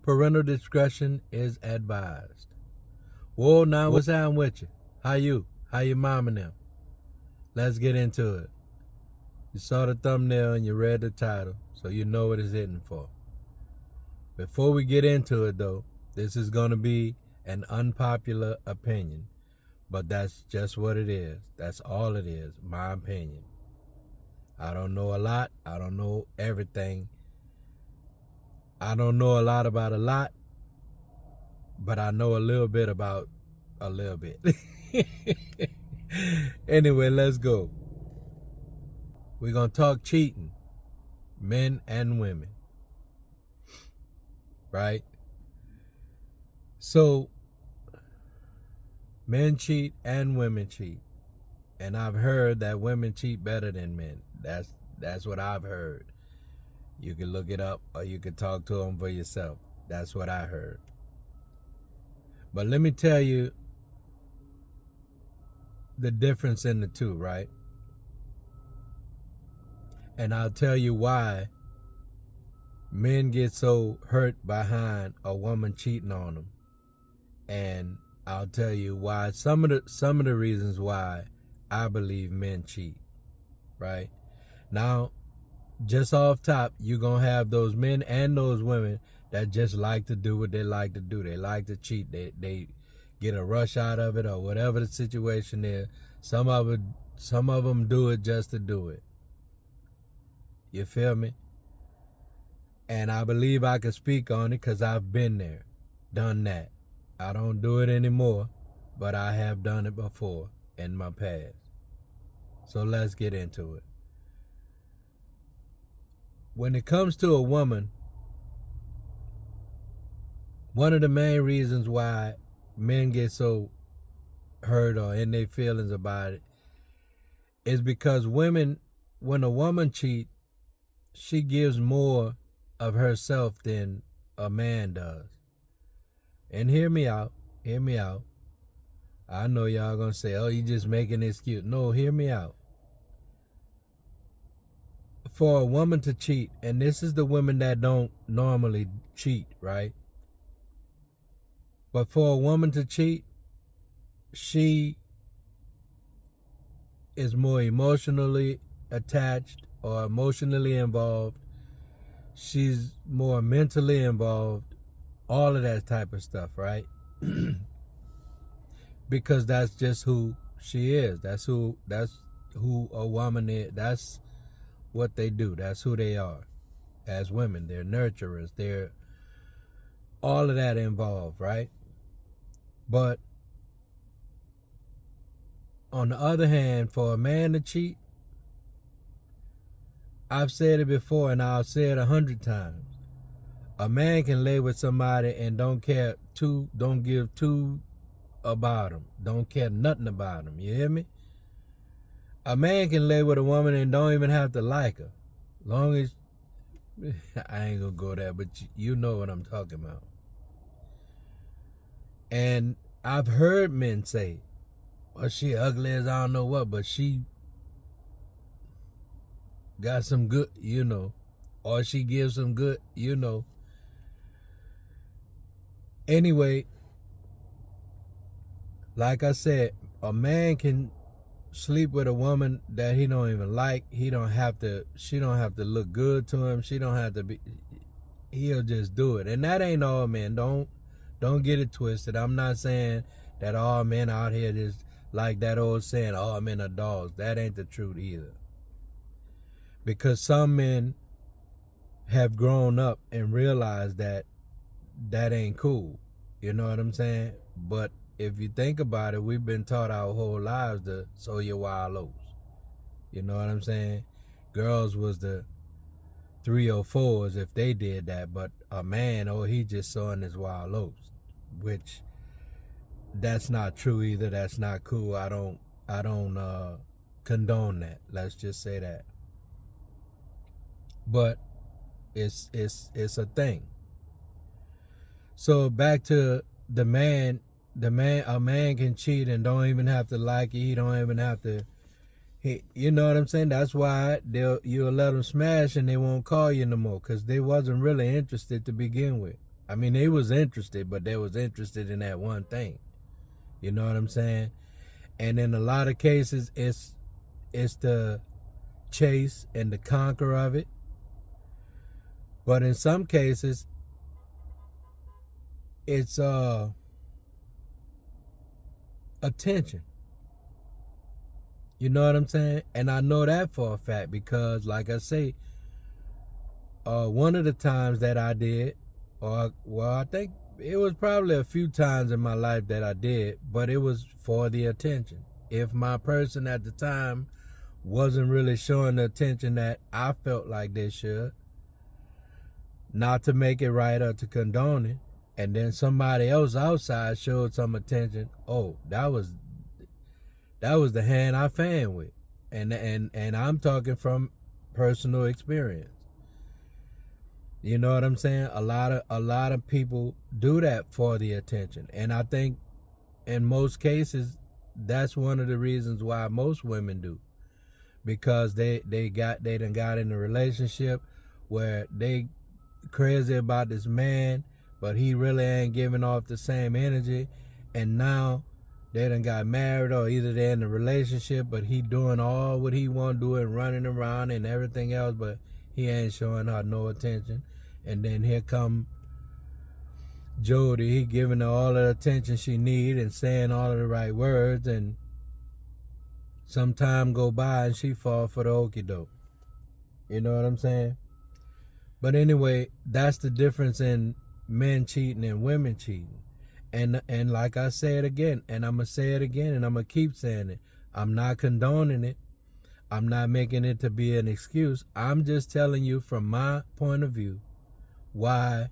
Parental discretion is advised. Whoa, now what's down with you? How you? How your mom and them? Let's get into it. You saw the thumbnail and you read the title, so you know what it's hitting for. Before we get into it though, this is going to be an unpopular opinion, but that's just what it is. That's all it is, my opinion. I don't know a lot. I don't know everything. I don't know a lot about a lot, but I know a little bit about a little bit. Anyway, let's go. We're going to talk cheating, men and women. Right? So, men cheat and women cheat. And I've heard that women cheat better than men. That's what I've heard. You can look it up or you can talk to them for yourself. That's what I heard. But let me tell you the difference in the two, right? And I'll tell you why men get so hurt behind a woman cheating on them. And I'll tell you why some of the reasons why I believe men cheat, right? Now, just off top, you're going to have those men and those women that just like to do what they like to do. They like to cheat. They get a rush out of it or whatever the situation is. Some of them do it just to do it. You feel me? And I believe I can speak on it because I've been there, done that. I don't do it anymore, but I have done it before in my past. So let's get into it. When it comes to a woman, one of the main reasons why men get so hurt or in their feelings about it is because when a woman cheats, she gives more of herself than a man does. And hear me out. I know y'all gonna say, oh, you just making this cute. No, hear me out. For a woman to cheat, and this is the women that don't normally cheat, right? But for a woman to cheat, she is more emotionally attached or emotionally involved. She's more mentally involved. All of that type of stuff, right? Because that's just who she is. That's who a woman is. That's what they do. That's who they are as women. They're nurturers. They're all of that involved, right? But on the other hand, for a man to cheat, I've said it before and I'll say it 100 times. A man can lay with somebody and don't give two about them. Don't care nothing about them. You hear me? A man can lay with a woman and don't even have to like her. Long as, I ain't gonna go there, but you know what I'm talking about. And I've heard men say, well, she ugly as I don't know what, but she got some good, or she gives some good, Anyway, like I said, a man can sleep with a woman that he don't even like. She don't have to look good to him. He'll just do it. And that ain't all men. Don't get it twisted. I'm not saying that all men out here just like that old saying, all men are dogs. That ain't the truth either. Because some men have grown up and realized that ain't cool. You know what I'm saying? But if you think about it, we've been taught our whole lives to sow your wild oats. You know what I'm saying? Girls was the 304s if they did that, but a man, he just sowing his wild oats, which that's not true either. That's not cool. I don't condone that. Let's just say that. But it's a thing. So back to a man can cheat and don't even have to like it. He don't even have to, you know what I'm saying? That's why you'll let them smash and they won't call you no more, because they wasn't really interested to begin with. I mean, they was interested, but they was interested in that one thing. You know what I'm saying? And in a lot of cases, it's the chase and the conquer of it. But in some cases, it's attention. You know what I'm saying? And I know that for a fact because, like I say, one of the times that I did, I think it was probably a few times in my life that I did, but it was for the attention. If my person at the time wasn't really showing the attention that I felt like they should, not to make it right or to condone it, and then somebody else outside showed some attention, oh, that was the hand I fan with. And I'm talking from personal experience. You know what I'm saying? A lot of people do that for the attention. And I think in most cases that's one of the reasons why most women do. Because they done got in a relationship where they crazy about this man, but he really ain't giving off the same energy, and now they done got married, or either they're in a relationship but he doing all what he want to do and running around and everything else, but he ain't showing her no attention. And then here come Jody, he giving her all the attention she need and saying all of the right words, and some time go by and she fall for the okie doke. You know what I'm saying? But anyway, that's the difference in men cheating and women cheating. And like I said again, and I'm going to say it again, and I'm going to keep saying it. I'm not condoning it. I'm not making it to be an excuse. I'm just telling you from my point of view why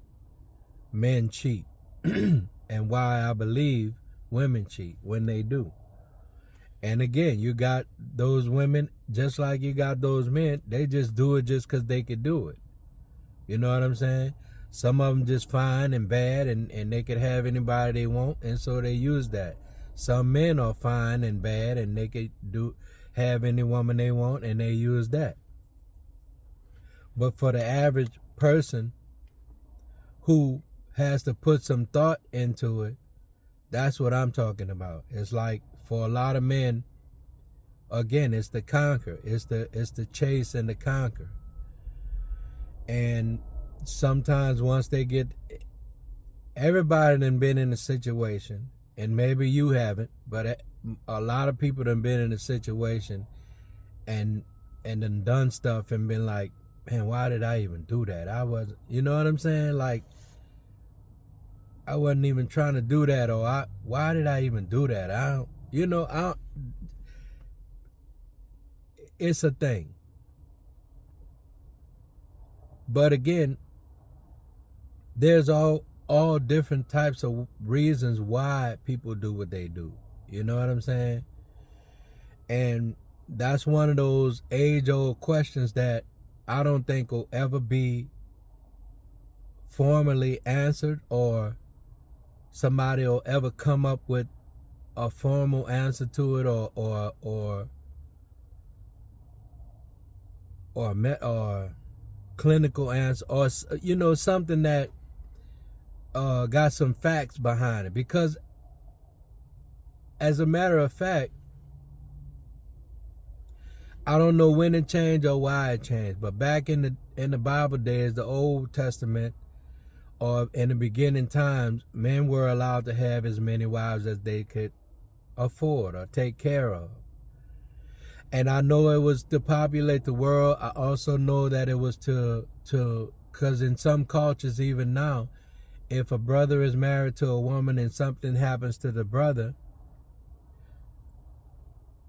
men cheat and why I believe women cheat when they do. And again, you got those women, just like you got those men, they just do it just because they could do it. You know what I'm saying? Some of them just fine and bad, and they could have anybody they want, and so they use that. Some men are fine and bad, and they could have any woman they want, and they use that. But for the average person who has to put some thought into it, that's what I'm talking about. It's like for a lot of men, again, it's the conquer. It's the chase and the conquer. And sometimes once they get, everybody done been in a situation, and maybe you haven't, but a lot of people done been in a situation and done stuff and been like, man, why did I even do that? I wasn't, you know what I'm saying? Like, I wasn't even trying to do that, or why did I even do that? It's a thing. But again, there's all different types of reasons why people do what they do. You know what I'm saying? And that's one of those age-old questions that I don't think will ever be formally answered, or somebody will ever come up with a formal answer to it, or clinical answer, or something that got some facts behind it. Because as a matter of fact, I don't know when it changed or why it changed, but back in the Bible days, the Old Testament, or in the beginning times, men were allowed to have as many wives as they could afford or take care of. And I know it was to populate the world. I also know that it was because in some cultures, even now, if a brother is married to a woman and something happens to the brother,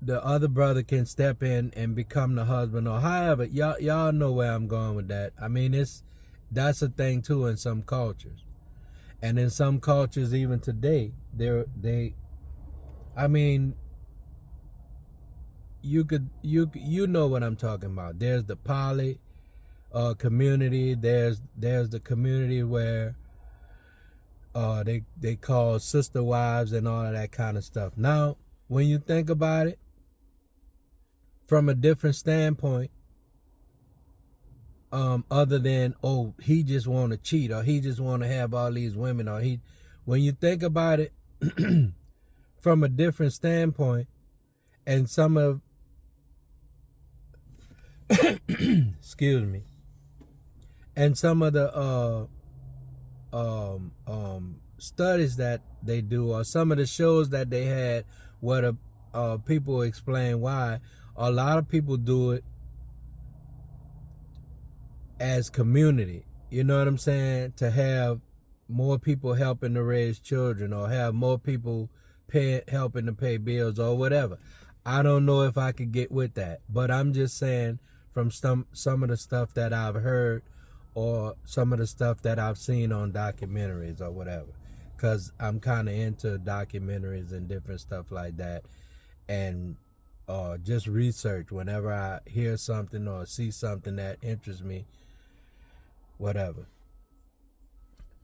the other brother can step in and become the husband, or however. Y'all know where I'm going with that. I mean, that's a thing too in some cultures. And in some cultures even today, you know what I'm talking about. There's the poly community. There's the community where they call sister wives and all of that kind of stuff. Now, when you think about it from a different standpoint, other than, oh, he just want to cheat, or he just want to have all these women, or he. When you think about it from a different standpoint, and some of excuse me, and some of the studies that they do, or some of the shows that they had where people explain why, a lot of people do it as community. You know what I'm saying? To have more people helping to raise children, or have more people helping to pay bills, or whatever. I don't know if I could get with that, but I'm just saying from some of the stuff that I've heard, or some of the stuff that I've seen on documentaries or whatever, because I'm kind of into documentaries and different stuff like that, and just research whenever I hear something or see something that interests me, whatever.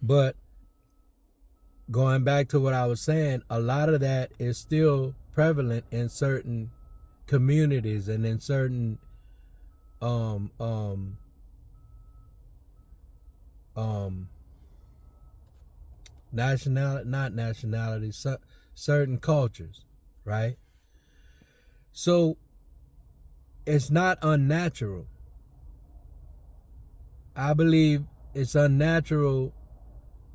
But going back to what I was saying, a lot of that is still prevalent in certain communities and in certain certain cultures, right? So it's not unnatural. I believe it's unnatural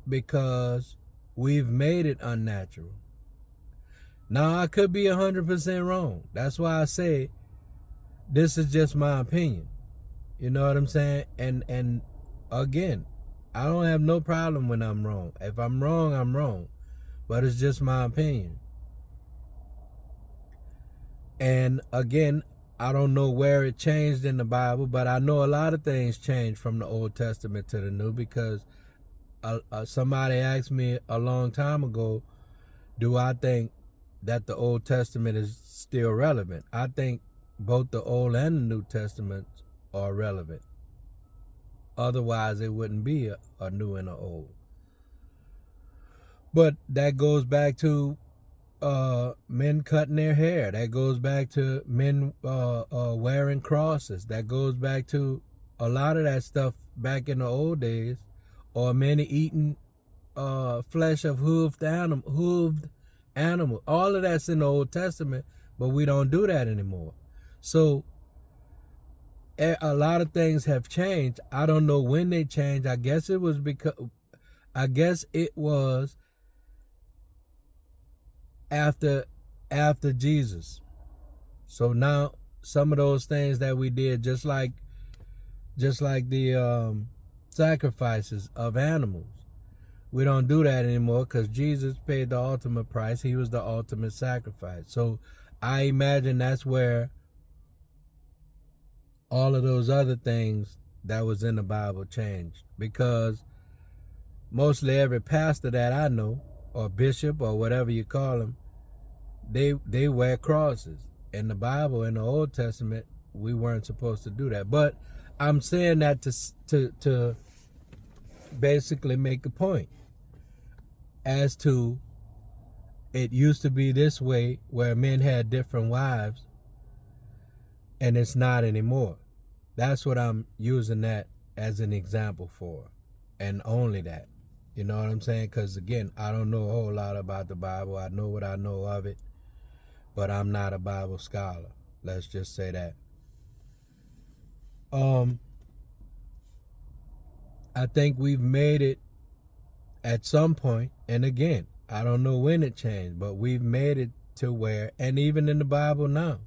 because we've made it unnatural. Now, I could be 100% wrong. That's why I say this is just my opinion. You know what I'm saying? And again, I don't have no problem when I'm wrong. If I'm wrong, I'm wrong. But it's just my opinion. And again, I don't know where it changed in the Bible, but I know a lot of things changed from the Old Testament to the New, because somebody asked me a long time ago, do I think that the Old Testament is still relevant? I think both the Old and the New Testament are relevant. Otherwise, it wouldn't be a new and an old. But that goes back to men cutting their hair. That goes back to men wearing crosses. That goes back to a lot of that stuff back in the old days. Or men eating flesh of hooved animal. All of that's in the Old Testament, but we don't do that anymore. So a lot of things have changed. I don't know when they changed. I guess it was after Jesus. So now some of those things that we did, just like the sacrifices of animals, we don't do that anymore because Jesus paid the ultimate price. He was the ultimate sacrifice. So I imagine that's where all of those other things that was in the Bible changed, because mostly every pastor that I know, or bishop, or whatever you call them, they wear crosses. In the Bible, in the Old Testament, we weren't supposed to do that. But I'm saying that to basically make a point as to, it used to be this way where men had different wives, and it's not anymore. That's what I'm using that as an example for, and only that. You know what I'm saying? Because again, I don't know a whole lot about the Bible. I know what I know of it, but I'm not a Bible scholar. Let's just say that. I think we've made it at some point, and again, I don't know when it changed, but we've made it to where, and even in the Bible now,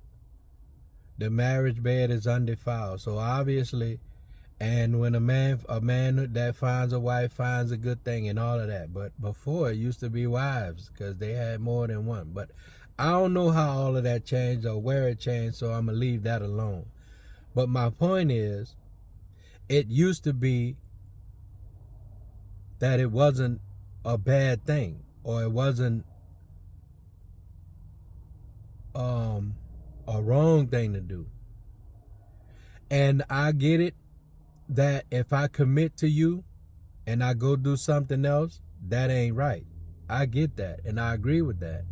the marriage bed is undefiled. So obviously, and when a man that finds a wife finds a good thing and all of that. But before, it used to be wives because they had more than one. But I don't know how all of that changed or where it changed, so I'm going to leave that alone. But my point is, it used to be that it wasn't a bad thing, or it wasn't a wrong thing to do. And I get it that if I commit to you and I go do something else, that ain't right. I get that, and I agree with that.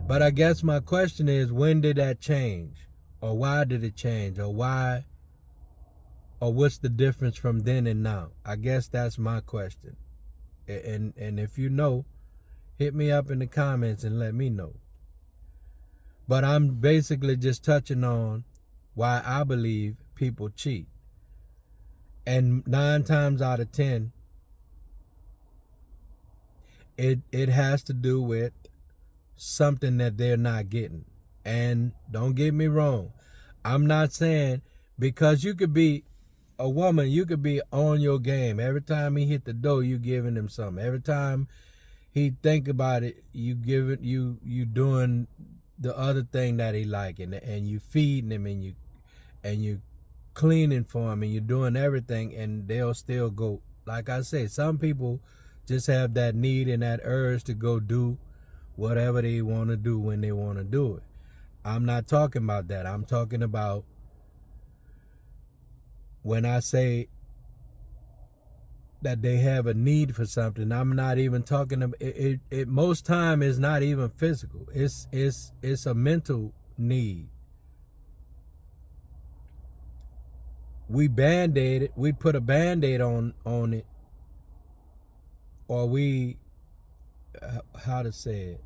But I guess my question is, when did that change? Or why did it change? Or why Or what's the difference from then and now? I guess that's my question. And if you know, hit me up in the comments and let me know. But I'm basically just touching on why I believe people cheat. And 9 times out of 10, it has to do with something that they're not getting. And don't get me wrong, I'm not saying, because you could be a woman, you could be on your game. Every time he hit the door, you giving him something. Every time he think about it, you doing the other thing that he like, and you feeding him, and you cleaning for him, and you're doing everything, and they'll still go. Like I say, some people just have that need and that urge to go do whatever they want to do when they want to do it. I'm not talking about that. I'm talking about, when I say that they have a need for something, I'm not even talking about it. Most time is not even physical. It's a mental need. We band-aid it. We put a band-aid on it, or we, how to say it?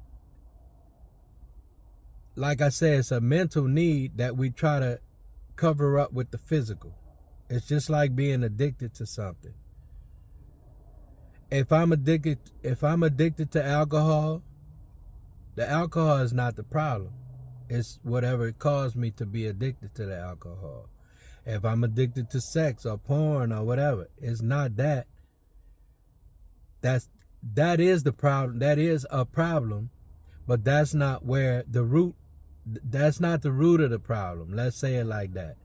Like I said, it's a mental need that we try to cover up with the physical. It's just like being addicted to something. If I'm addicted to alcohol, the alcohol is not the problem. It's whatever it caused me to be addicted to the alcohol. If I'm addicted to sex or porn or whatever, it's not that. That is the problem. That is a problem, but that's not where the root. That's not the root of the problem. Let's say it like that.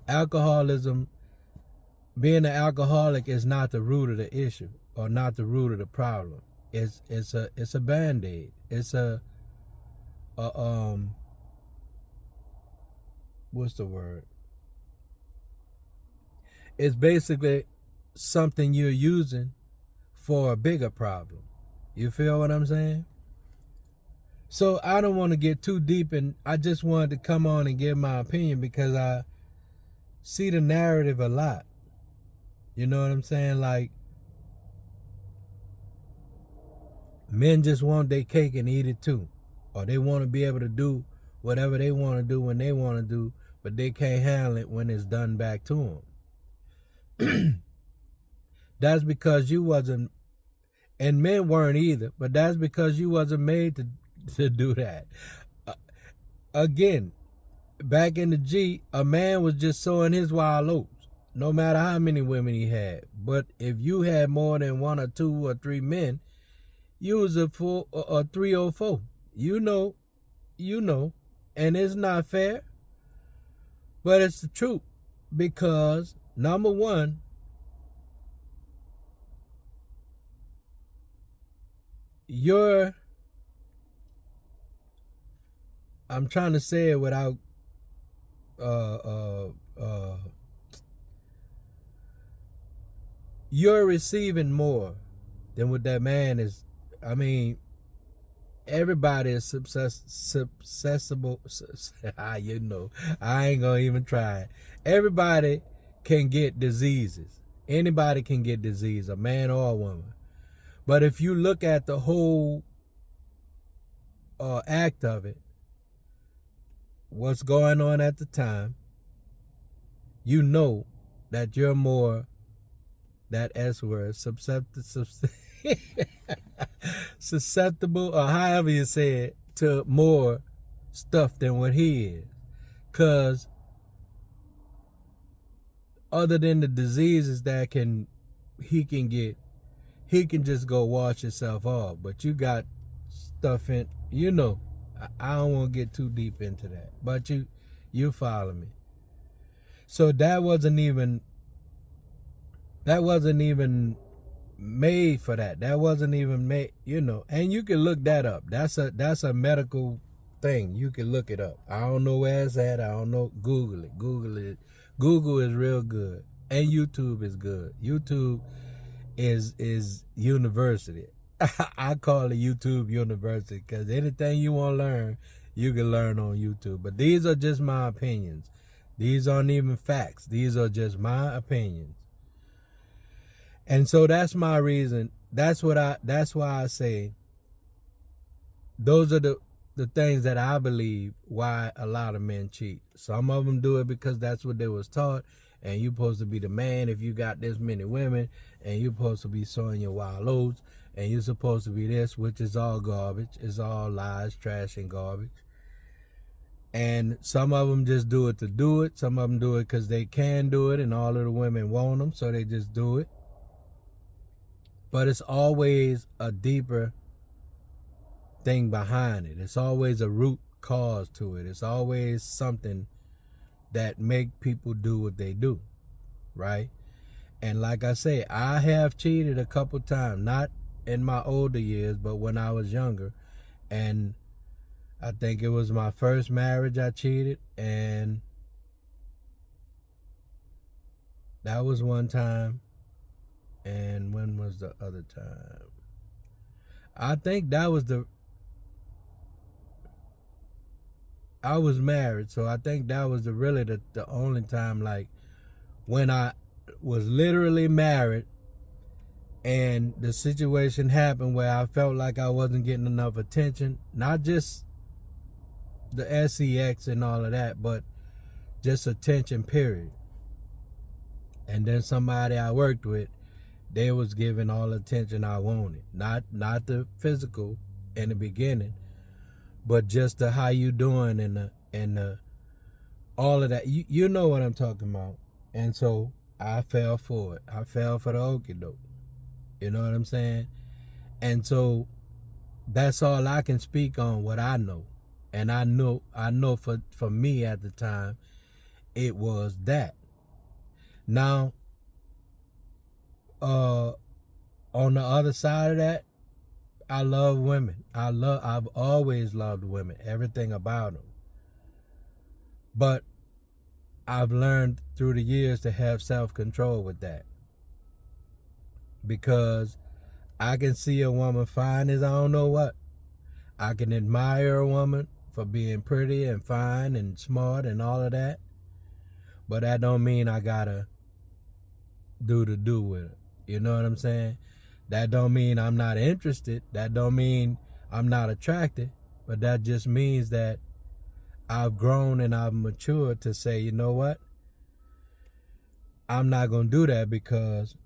Alcoholism, being an alcoholic, is not the root of the issue, or not the root of the problem. It's a band-aid. It's a what's the word? It's basically something you're using for a bigger problem. You feel what I'm saying? So I don't want to get too deep, and I just wanted to come on and give my opinion because I see the narrative a lot. You know what I'm saying? Like, men just want their cake and eat it too. Or they want to be able to do whatever they want to do when they want to do, but they can't handle it when it's done back to them. That's because you wasn't, and men weren't either, but that's because you wasn't made to do that. Again, back in the G, a man was just sowing his wild oats, no matter how many women he had. But if you had more than 1 or 2 or 3 men, you was a 4 or 3 or 4. You know, and it's not fair, but it's the truth. Because number one, I'm trying to say it without you're receiving more than what that man is. I mean, everybody is susceptible. You know, I ain't gonna even try it. Everybody can get diseases. Anybody can get disease, a man or a woman. But if you look at the whole act of it, what's going on at the time, you know that you're more, that S word, susceptible, or however you say it, to more stuff than what he is. Because other than the diseases that he can get, he can just go wash himself off. But you got stuff in, you know, I don't want to get too deep into that. But you follow me. So that wasn't even made for that. That wasn't even made, you know. And you can look that up. That's a medical thing. You can look it up. I don't know where it's at. I don't know. Google it. Google is real good. And YouTube is good. YouTube is university. I call it YouTube University, because anything you want to learn, you can learn on YouTube. But these are just my opinions. These aren't even facts. These are just my opinions. And so that's my reason. That's why I say those are the things that I believe why a lot of men cheat. Some of them do it because that's what they was taught, and you're supposed to be the man if you got this many women, and you're supposed to be sowing your wild oats, and you're supposed to be this, which is all garbage. It's all lies, trash, and garbage. And some of them just do it to do it. Some of them do it because they can do it, and all of the women want them, so they just do it. But it's always a deeper thing behind it. It's always a root cause to it. It's always something that make people do what they do, right? And like I say, I have cheated a couple times, not in my older years, but when I was younger. And I think it was my first marriage I cheated, and that was one time. And when was the other time? I think that was I was married, so I think that was really the only time, like, when I was literally married and the situation happened where I felt like I wasn't getting enough attention, not just the sex and all of that, but just attention, period. And then somebody I worked with, they was giving all the attention I wanted. Not the physical in the beginning, but just the how you doing and the all of that. You know what I'm talking about. And so I fell for it. I fell for the okie doke. You know what I'm saying? And so that's all I can speak on, what I know. And I know for me at the time, it was that. Now, on the other side of that, I love women. I've always loved women, everything about them. But I've learned through the years to have self-control with that. Because I can see a woman fine as I don't know what. I can admire a woman for being pretty and fine and smart and all of that. But that don't mean I gotta do with her. You know what I'm saying? That don't mean I'm not interested. That don't mean I'm not attracted. But that just means that I've grown and I've matured to say, you know what? I'm not going to do that because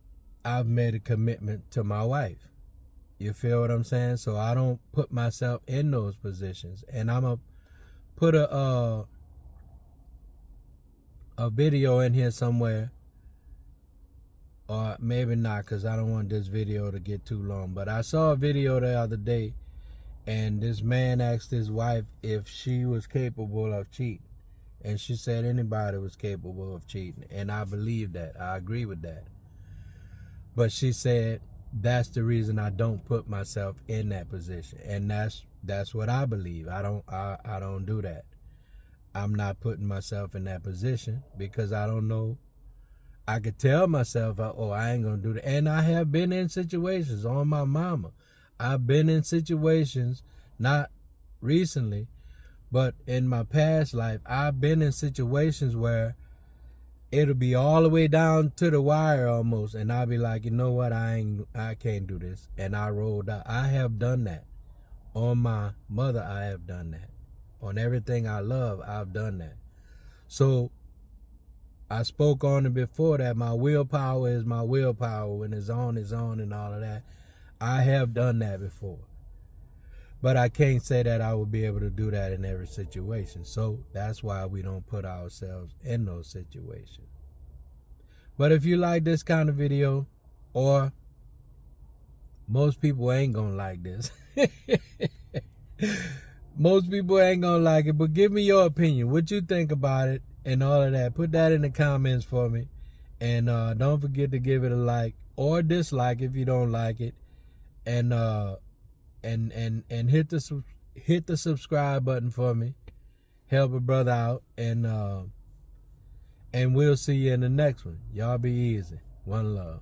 I've made a commitment to my wife. You feel what I'm saying? So I don't put myself in those positions. And I'm going to put a video in here somewhere. Or maybe not, because I don't want this video to get too long. But I saw a video the other day, and this man asked his wife if she was capable of cheating. And she said anybody was capable of cheating. And I believe that. I agree with that. But she said that's the reason I don't put myself in that position. And that's what I believe. I don't do that. I'm not putting myself in that position because I don't know. I could tell myself, oh, I ain't going to do that. And I have been in situations on my mama. I've been in situations, not recently, but in my past life, I've been in situations where it'll be all the way down to the wire almost. And I'll be like, you know what? I can't do this. And I rolled out. I have done that. On my mother, I have done that. On everything I love, I've done that. So I spoke on it before that my willpower is my willpower. When it's on and all of that. I have done that before. But I can't say that I would be able to do that in every situation. So that's why we don't put ourselves in those situations. But if you like this kind of video, or most people ain't gonna like this. Most people ain't gonna like it, but give me your opinion. What you think about it and all of that. Put that in the comments for me. And don't forget to give it a like or dislike if you don't like it. And hit the subscribe button for me. Help a brother out. And we'll see you in the next one. Y'all be easy. One love.